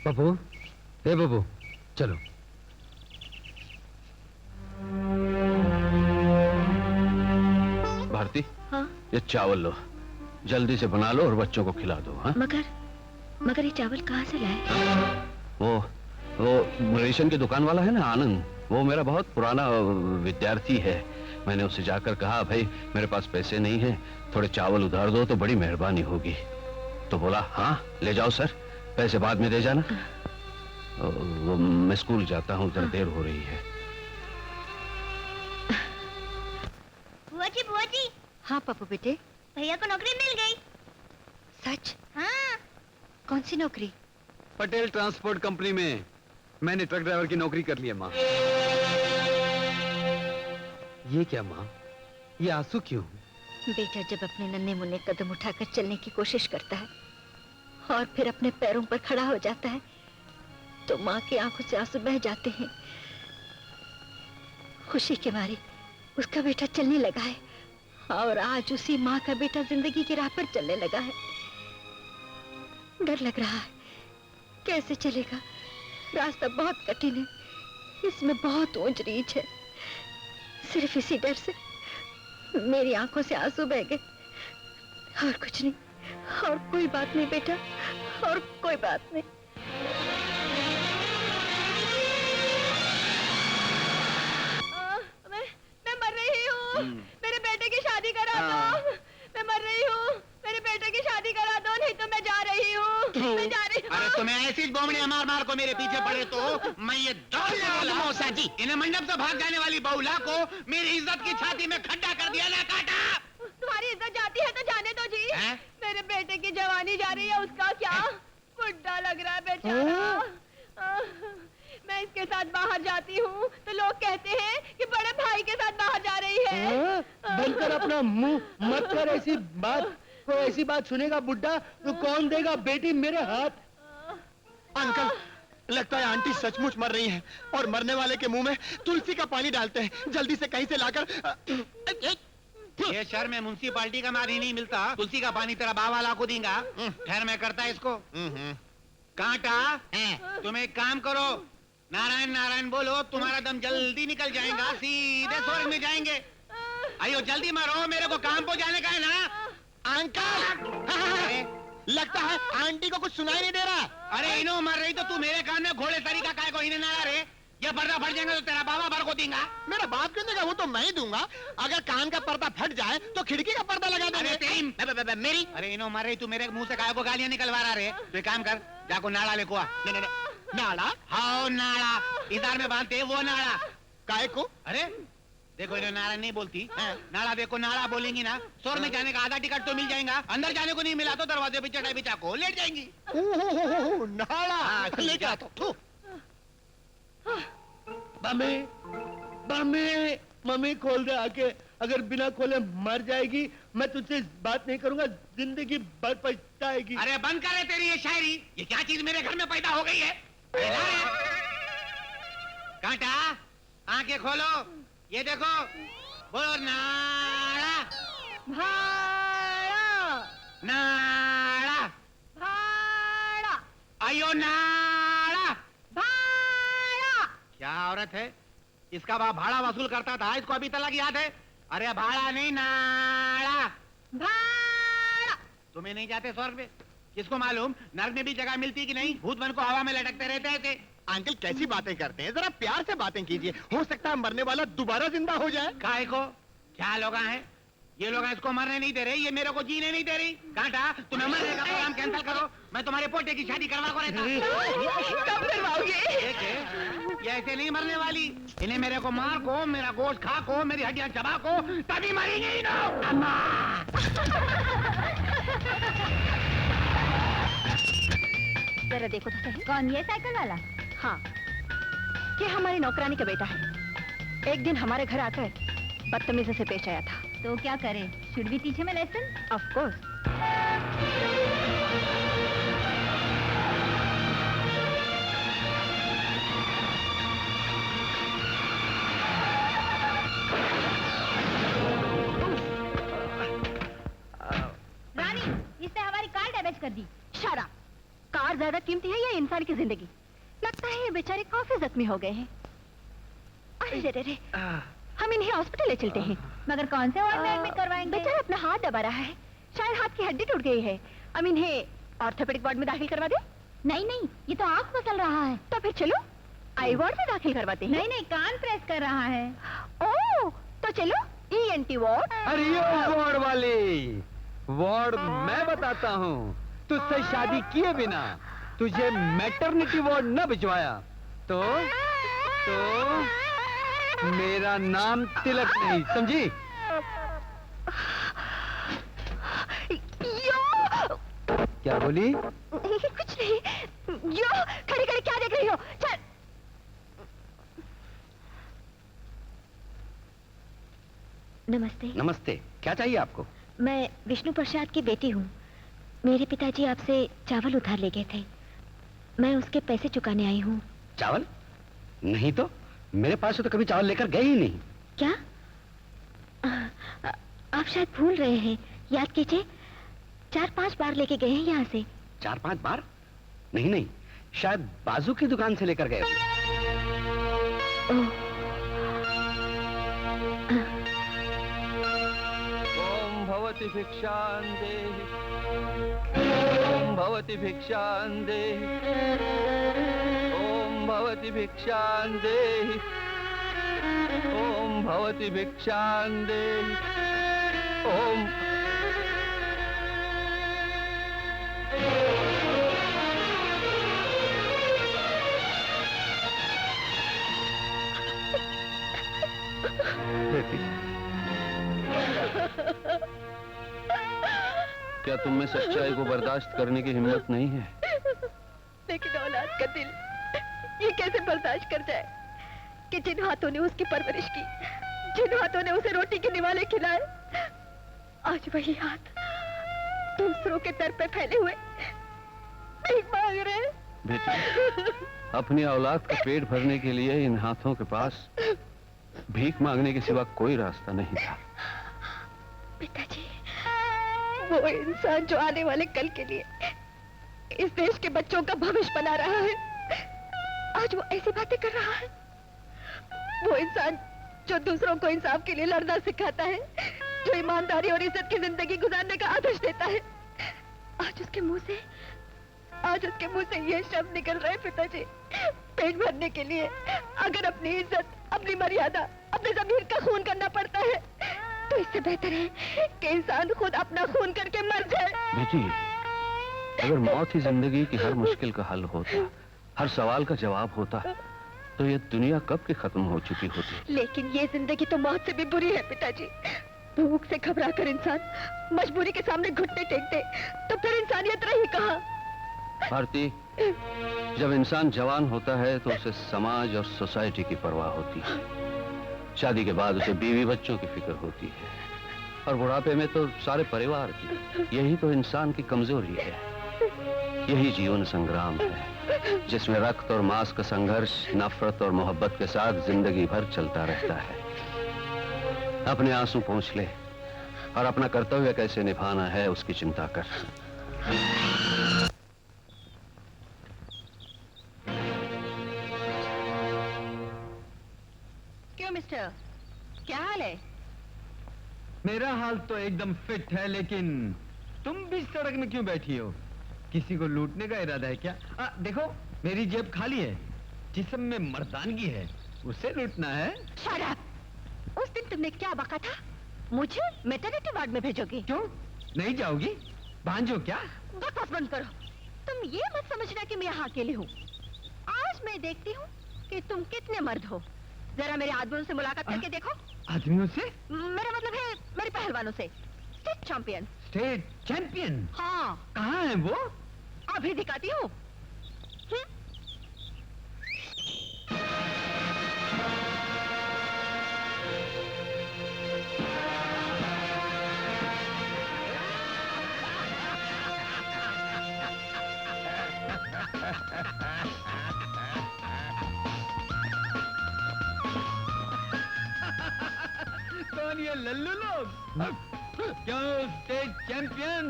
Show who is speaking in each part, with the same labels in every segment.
Speaker 1: बबू, हे बबू, चलो।
Speaker 2: भारती,
Speaker 3: हाँ?
Speaker 2: ये चावल लो, जल्दी से बना लो और बच्चों को खिला दो। हाँ?
Speaker 3: मगर ये चावल कहाँ से लाए?
Speaker 2: वो रेशन की दुकान वाला है ना, आनंद, वो मेरा बहुत पुराना विद्यार्थी है। मैंने उससे जाकर कहा, भाई मेरे पास पैसे नहीं हैं, थोड़े चावल उधार दो तो बड़ी मेहरबानी होगी। तो बोला हाँ ले जाओ सर, पैसे बाद में दे जाना। वो मैं स्कूल जाता हूँ, जरा देर हो रही है।
Speaker 4: बुआ जी।
Speaker 3: हाँ पप्पू बेटे।
Speaker 4: भैया को नौकरी मिल गई।
Speaker 3: सच?
Speaker 4: हाँ।
Speaker 3: कौन सी नौकरी?
Speaker 1: पटेल ट्रांसपोर्ट कंपनी में मैंने ट्रक ड्राइवर की नौकरी कर ली है माँ। ये क्या माँ, ये आंसू क्यों?
Speaker 3: बेटा जब अपने नन्हे मुन्ने कदम उठाकर चलने की कोशिश करता है और फिर अपने पैरों पर खड़ा हो जाता है तो माँ की आंखों से आंसू बह जाते हैं। खुशी के मारे उसका बेटा चलने लगा है और आज उसी माँ का बेटा जिंदगी की राह पर चलने लगा है। डर लग रहा है, कैसे चलेगा? रास्ता बहुत कठिन है, इसमें बहुत ऊंच नीच है। सिर्फ इसी डर से मेरी आंखों से आंसू बह गए, और कुछ नहीं। और कोई बात नहीं बेटा, और कोई बात नहीं।
Speaker 4: मैं मर रही हूँ, मेरे बेटे की शादी करा दो। मैं मर रही हूँ, मेरे बेटे की शादी करा दो, नहीं तो मैं जा रही हूँ। मैं जा रही हूँ।
Speaker 5: अरे तुम्हें ऐसी बोमड़ियां मार मार को मेरे पीछे पड़े तो मैं ये मौसा जी, इन्हें मंडप से भाग जाने वाली बहुला को मेरी इज्जत की छाती में खड्डा कर दिया ना, काटा।
Speaker 4: तुम्हारी इज्जत जाती है तो जाने दो जी। मेरे बेटे की जवानी जा रही है, उसका क्या? बुढ़ा लग रहा है बेचारा। मैं इसके साथ बाहर जाती हूँ तो लोग कहते हैं कि बड़े भाई के साथ बाहर जा रही है।
Speaker 6: बनकर अपना मुंह मत कर, ऐसी बात कोई ऐसी बात सुनेगा बुड्ढा तो कौन देगा बेटी मेरे हाथ?
Speaker 5: अंकल, लगता है आंटी सचमुच मर रही हैं और मरने वाले के मुंह में तुलसी का पानी डालते हैं। जल्दी से कहीं से लाकर। ये शहर में म्युनिसिपालिटी का पानी नहीं मिलता, तुलसी का पानी तेरा बावाला को देगा। खैर मैं करता है इसको। कांटा, तुम एक काम करो, नारायण नारायण बोलो, तुम्हारा दम जल्दी निकल जाएगा, सीधे स्वर्ग में जाएंगे। आइयो जल्दी मरो, मेरे को काम पे जाने का है ना। अंकल, लगता है आंटी को कुछ सुनाई नहीं दे रहा। अरे इनो मर रही तो तू मेरे कान में घोड़े सरी का काय को इन्हें ना रे। ये पर्दा फट जाएगा तो तेरा बाबा भर को देगा। मेरा बाप क्यों देगा? वो तो मैं ही दूंगा। अगर कान का पर्दा फट जाए तो खिड़की का पर्दा लगा देंगे। तेरी मेरी। अरे इनो मर रही, तू मेरे मुंह से काय को गालियां निकलवा रहा रे। तो एक काम कर, जाको नाड़ा लेको आ। नाड़ा? हाँ नाड़ा, इधर में बांधते वो नाड़ा। काय को? अरे देखो इन्हें नाड़ा नहीं बोलती। नाड़ा देखो, नाड़ा बोलेंगी ना, स्वर्ग में जाने का आधा टिकट तो मिल जाएगा। अंदर जाने को नहीं मिला तो दरवाजे पे चटाई बिछा को लेट जाएंगी। नाड़ा ले जा तो।
Speaker 6: मम्मी, मम्मी, मम्मी खोल दे आके। अगर बिना खोले मर जाएगी मैं तुझसे बात नहीं करूंगा, जिंदगी भर पछताएगी।
Speaker 5: अरे बंद करे तेरी ये शायरी। ये क्या चीज मेरे घर में पैदा हो गई है? कांटा, आंखें खोलो, ये देखो, बोलो नाड़ा
Speaker 4: भाड़ा,
Speaker 5: नाड़ा
Speaker 4: भाड़ा,
Speaker 5: आयो नाड़ा।
Speaker 4: भाड़ा।
Speaker 5: क्या औरत है, इसका बाप भाड़ा वसूल करता था, इसको अभी तक याद है? अरे भाड़ा नहीं, नाड़ा।
Speaker 4: भाड़ा।
Speaker 5: तुम्हें नहीं जाते स्वर्ग में? किसको मालूम, नर्क में भी जगह मिलती कि नहीं। भूत बन को हवा में लटकते रहते थे। अंकल कैसी बातें करते हैं, जरा प्यार से बातें कीजिए। हो सकता है मरने वाला दोबारा जिंदा हो जाए। काहे को? क्या लोग हैं ये? लोग इसको मरने नहीं दे रहे, ये मेरे को जीने नहीं दे रही। कांटा, तुम्हें मरने का प्रोग्राम कैंसिल करो, मैं तुम्हारे पोते की शादी करवा को रहता।
Speaker 4: कब करवाओगे?
Speaker 5: ये ऐसे नहीं मरने वाली। इन्हें मेरे को मार को, मेरा गोश्त खा को, मेरी हड्डियां चबा को, तभी मरेंगे ही ना।
Speaker 3: जरा देखो तो सही।
Speaker 4: कौन? ये साइकिल वाला?
Speaker 3: हाँ, ये हमारी नौकरानी का बेटा है। एक दिन हमारे घर आकर बदतमीजी से पेश आया था।
Speaker 4: तो क्या करे? Should we teach him a lesson?
Speaker 3: Of course.
Speaker 4: Rani, इसने हमारी कार डैमेज कर दी।
Speaker 3: शरा, कार ज्यादा कीमती है या इंसान की जिंदगी? लगता है ये बेचारे काफी जख्मी हो गए हैं। अरे रे रे रे, हम इन्हें हॉस्पिटल ले चलते हैं।
Speaker 4: मगर कौन से वार्ड में एडमिट करवाएंगे?
Speaker 3: बेचारा अपना हाथ दबा रहा है, शायद हाथ की हड्डी टूट गई है। हम इन्हें ऑर्थोपेडिक वार्ड में दाखिल करवा दें?
Speaker 4: नहीं नहीं, ये तो आँख मसल रहा है।
Speaker 3: तो फिर चलो आई वार्ड में दाखिल करवाते हैं।
Speaker 4: नहीं नहीं, कान प्रेस कर रहा है।
Speaker 3: ओह, तो चलो ENT वार्ड।
Speaker 1: अरे ये वार्ड वाली, वार्ड मैं बताता हूँ। तुझसे शादी किए बिना तुझे मैटरनिटी वार्ड न भिजवाया तो मेरा नाम तिलक नहीं, समझी?
Speaker 3: यो,
Speaker 1: क्या बोली?
Speaker 3: कुछ नहीं। यो, खड़ी खड़ी क्या देख रही हो? चल। नमस्ते।
Speaker 2: नमस्ते, क्या चाहिए आपको?
Speaker 3: मैं विष्णु प्रसाद की बेटी हूँ। मेरे पिताजी आपसे चावल उधार ले गए थे, मैं उसके पैसे चुकाने आई हूँ।
Speaker 2: चावल? नहीं तो, मेरे पास से तो कभी चावल लेकर गए ही नहीं।
Speaker 3: क्या? आप शायद भूल रहे हैं, याद कीजिए, 4-5 बार लेके गए हैं यहाँ से।
Speaker 2: 4-5 बार? नहीं नहीं, शायद बाजू की दुकान से लेकर गए होंगे।
Speaker 3: ओह,
Speaker 2: ओम भवति भिक्षां देहि, ओम भवति भिक्षां देहि, ओम भवति भिक्षां देहि, ओम भवति भिक्षां देहि, ओम। क्या तुम में सच्चाई को बर्दाश्त करने की हिम्मत नहीं है?
Speaker 3: लेकिन औलाद का दिल ये कैसे बर्दाश्त कर जाए कि जिन हाथों ने उसकी परवरिश की, जिन हाथों ने उसे रोटी के निवाले खिलाए, आज वही हाथ दूसरों के दर पे फैले हुए भीख मांग रहे हैं।
Speaker 2: बेटी, अपनी औलाद का पेट भरने के लिए इन हाथों के पास भीख मांगने के सिवा कोई रास्ता नहीं था।
Speaker 3: पिताजी, वो इंसान जो आने वाले कल के लिए इस देश के बच्चों का भविष्य बना रहा है, आज वो ऐसी बातें कर रहा है। वो इंसान जो दूसरों को इंसाफ के लिए लड़ना सिखाता है, जो ईमानदारी और इज्जत की जिंदगी गुजारने का आदेश देता है, आज उसके मुंह से ये शब्द निकल रहे। पिताजी, पेट भरने के लिए अगर अपनी इज्जत, अपनी मर्यादा, अपने ज़मीर का खून करना पड़ता है, तो इससे बेहतर है कि इंसान खुद अपना खून करके मर जाए।
Speaker 2: बेटी, अगर मौत ही जिंदगी की हर मुश्किल का हल होता, हर सवाल का जवाब होता, तो ये दुनिया कब की खत्म हो चुकी होती।
Speaker 3: लेकिन ये जिंदगी तो मौत से भी बुरी है पिताजी। भूख से घबराकर इंसान मजबूरी के सामने घुटने टेक दे, तो फिर इंसानियत रही कहाँ?
Speaker 2: भारती, जब इंसान जवान होता है तो उसे समाज और सोसाइटी की परवाह होती है। शादी के बाद उसे बीवी बच्चों की फिक्र होती है, और बुढ़ापे में तो सारे परिवार की। यही तो इंसान की कमजोरी है, यही जीवन संग्राम है, जिसमें रक्त और मांस का संघर्ष नफरत और मोहब्बत के साथ जिंदगी भर चलता रहता है। अपने आंसू पोंछ ले और अपना कर्तव्य कैसे निभाना है उसकी चिंता कर।
Speaker 3: क्यों मिस्टर, क्या हाल है?
Speaker 1: मेरा हाल तो एकदम फिट है, लेकिन तुम भी सड़क में क्यों बैठी हो? किसी को लूटने का इरादा है क्या? देखो, मेरी जेब खाली है, जिस्म में मर्दानगी है, उसे लूटना है।
Speaker 3: Shut up! उस दिन तुमने क्या बका था? मुझे मैटरनिटी वार्ड में भेजोगे?
Speaker 1: क्यों नहीं जाओगी? भांजो क्या?
Speaker 3: बकवास बंद करो। तुम ये मत समझना कि मैं यहाँ अकेली हूँ। आज मैं देखती हूँ कि तुम कितने मर्द हो। जरा मेरे आदमियों से मुलाकात करके देखो।
Speaker 1: आदमियों से?
Speaker 3: मेरा मतलब है मेरे पहलवानों से। State champion.
Speaker 1: State champion?
Speaker 3: हाँ।
Speaker 1: कहाँ है वो?
Speaker 3: अभी दिखाती हूँ।
Speaker 1: कौन ये लल्लू लोग? क्यों स्टेट चैंपियन?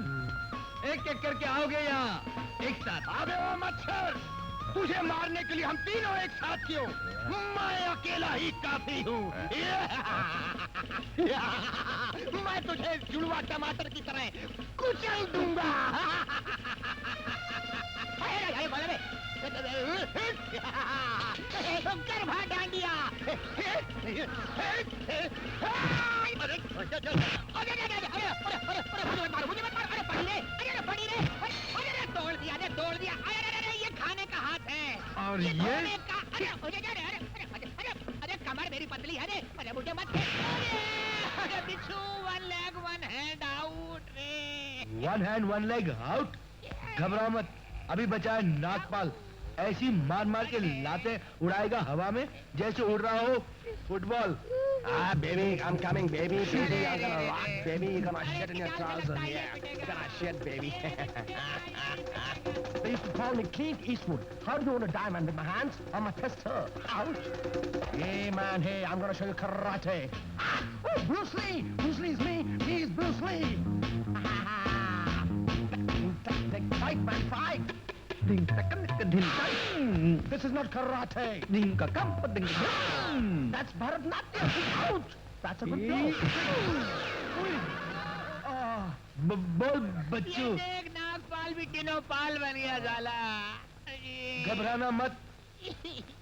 Speaker 1: एक एक करके आओगे यहाँ? एक एक साथ।
Speaker 5: अबे ओ मच्छर, तुझे मारने के लिए हम तीनों एक साथ क्यों? मैं अकेला ही काफी हूँ। मैं तुझे जुड़वा टमाटर की तरह कुचल दूंगा। गर्भा डांडिया। मुझे मत मारो, अरे पड़ी रे, अरे तोड़ दिया, तोड़ दिया। अरे ये खाने का हाथ है।
Speaker 1: और ये
Speaker 5: धोने का, अरे कमर मेरी पतली है रे, अरे मुझे मत अरे बिच्छू, one leg one hand out रे।
Speaker 6: One hand one leg out. घबराओ मत, अभी बचा है नागपाल। ऐसी मार मार के लाते उड़ाएगा हवा में जैसे उड़ रहा हो football.
Speaker 5: Ah, baby, I'm coming, baby. Baby, I'm gonna rock, baby. You're gonna shit in your trousers, yeah. You're gonna shit, baby. They used to call me Clint Eastwood. How do you want a diamond with my hands? I'm a tester. Ouch. Hey, man, hey, I'm gonna show you karate. Oh, Bruce Lee! Bruce Lee's me. He's Bruce Lee. Fight, man, fight.
Speaker 1: धिंग टकन का धिंग टकन।
Speaker 5: This is not karate.
Speaker 1: Dhing का कंप धिंग का।
Speaker 5: That's Bharatanatyam. Ouch. That's a good blow.
Speaker 6: बोल बच्चू,
Speaker 5: देख नागपाल भी टिनोपाल बन गया साला।
Speaker 6: घबराना मत,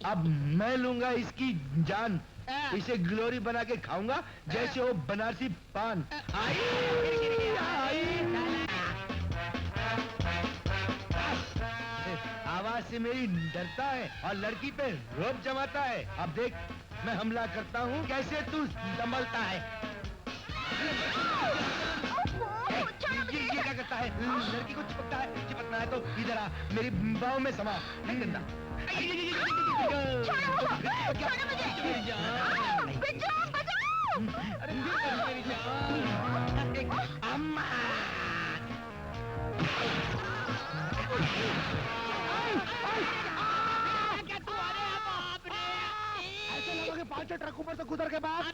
Speaker 6: अब मैं लूंगा इसकी जान। इसे ग्लोरी बना के खाऊंगा जैसे वो बनारसी पान। आवाज से मेरी डरता है और लड़की पे रोब जमाता है। अब देख मैं हमला करता हूँ, कैसे तू संभलता है। ये क्या करता है? लड़की को चिपकना है तो इधर आ, मेरी बाहों में समा। गंदा। अम्मा।
Speaker 5: पांच ट्रक ऊपर से गुजर के बाद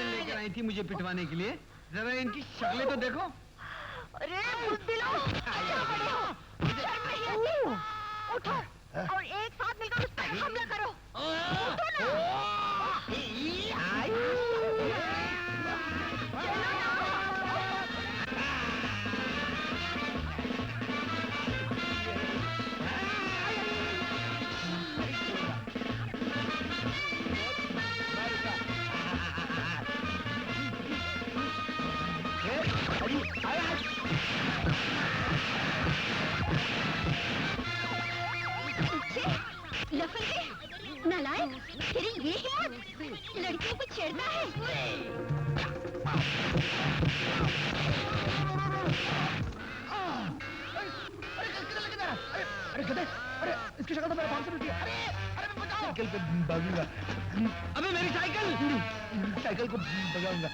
Speaker 1: लेकर आई थी मुझे पिटवाने के लिए। जरा इनकी शक्लें तो देखो।
Speaker 4: अरे बुज़दिलो, क्या बड़े हो? शर्म नहीं आती? उठो और एक साथ मिलकर उस पर हमला करो। उठो ना।
Speaker 3: लफंगे, नालायक, तेरी ये हिम्मत लड़कियों को छेड़ना है।
Speaker 5: अरे गधे, अरे इसकी शक्ल तो मेरे पास से मिलती है। अरे बचाओ।
Speaker 6: साइकिल पे भागूंगा।
Speaker 1: अबे मेरी साइकिल।
Speaker 6: साइकिल को भगाऊंगा।